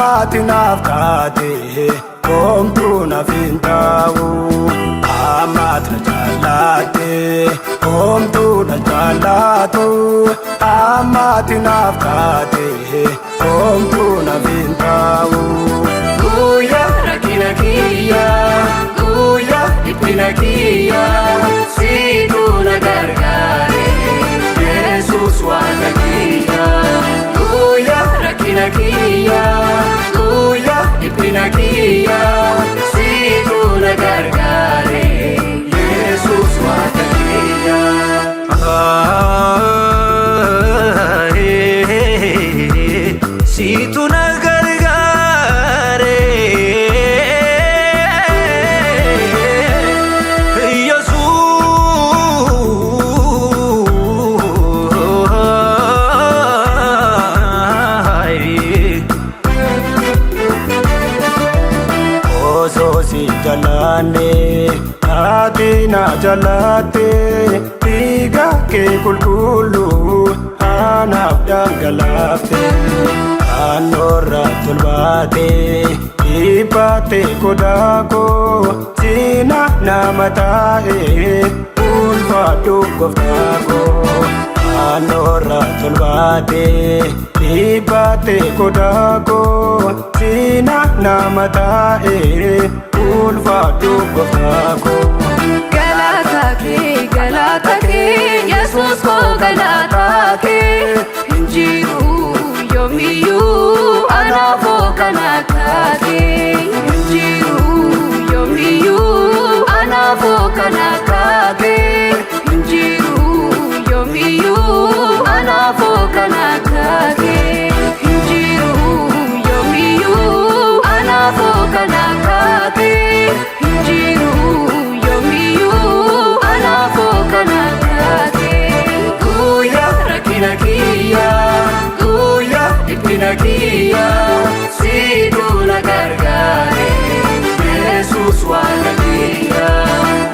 Amati naftate Komtu na fintawu Amat na jalate Komtu na jalatu Amati naftate Komtu na fintawu Guya rakina kiya Guya ipina kiya Situ na gargare Jesus wala kiya Guya rakina kiya Guya ipina kiya Situ na gargare Jesus wala kiya Situ na Adina jalate tiga ke kulkulu anab dangalate anora tulbate ipate kodako sina namatae ulfatu koftako anora tulbate ipate kodako sina namatae ulfatu koftako galata ke Jesus ko galata ke injiru yomiyu anafo kanaka ke injiru yomiyu anafo kanaka ke injiru yomiyu anafo kanaka ke injiru yomiyu anafo kanaka ke injiru yomiyu anafo kanaka ke Guya rakina kiya Guya ipina kiya Situ na gargare Jesus wala kiya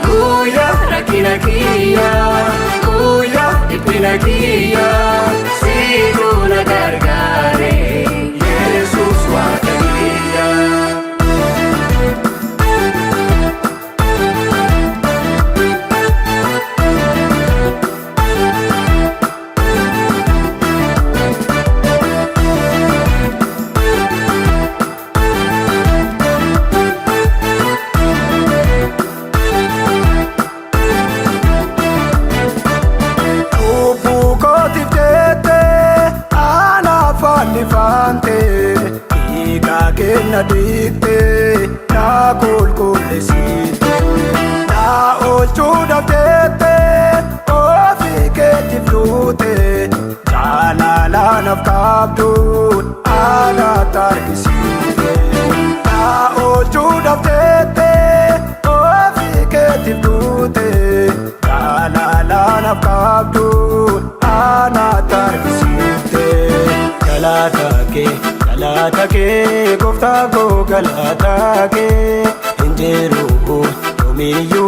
Guya rakina kiya Guya ipina kiya Situ na gargare Jesus wala kiya na dikte na kulkulesite na olchuda tete ofike tiflute jalala nafkabdut ala tarkisite na olchuda tete ofike tiflute jalala nafkabdut ala tarkisite galata ke gofta ko galata ke injiru yomiyu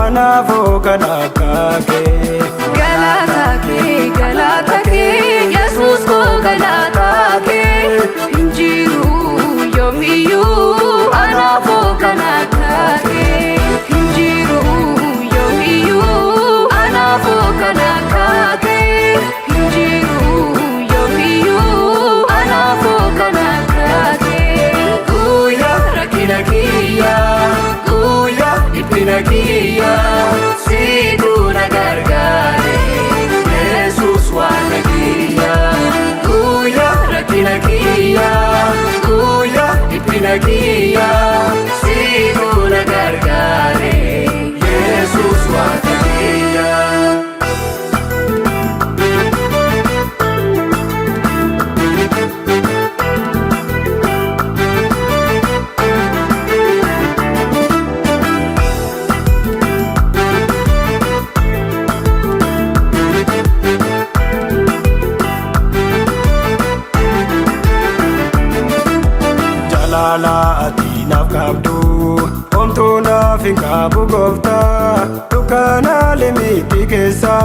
anafo kanaka ke galata ke Jesus ko galata ke injiru yomiyu anafo kanaka ke injiru yomiyu anafo kanaka ke injiru yomiyu anafo kanaka ke Guya rakina kiya Guya ipina kiya Situ na gargare Jesus wala kiya Guya rakina kiya Guya ipina kiya Situ na gargare Jesus wala kiya Jalala atinaf kabdu Omtu nafinka bugofta Dukana limiti kesa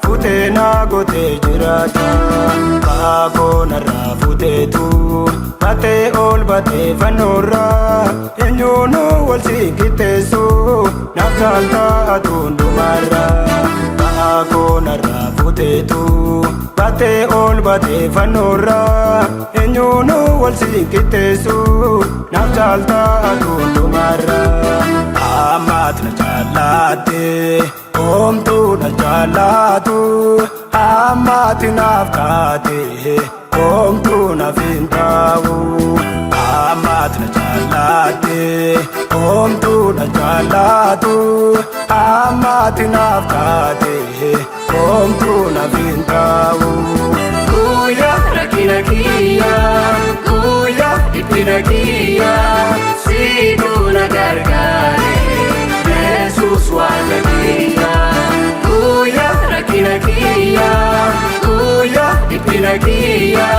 Fute na gote jirata Bako nara fute tu Tate bate fanora enyuno wal sikitesu nafsalta atundumara ako narafutetu bate ol bate fanora enyuno wal sikitesu nafsalta atundumara amat na jalate omtu na jalatu amat nafkate omtu na fintawu amat na jalate omtu na jalatu amat nafkate omtu na fintawu Kuya rakinakia Kuya ipinakia Situ na gargare Jesus wanagia Kuya rakinakia Kuya ipinakia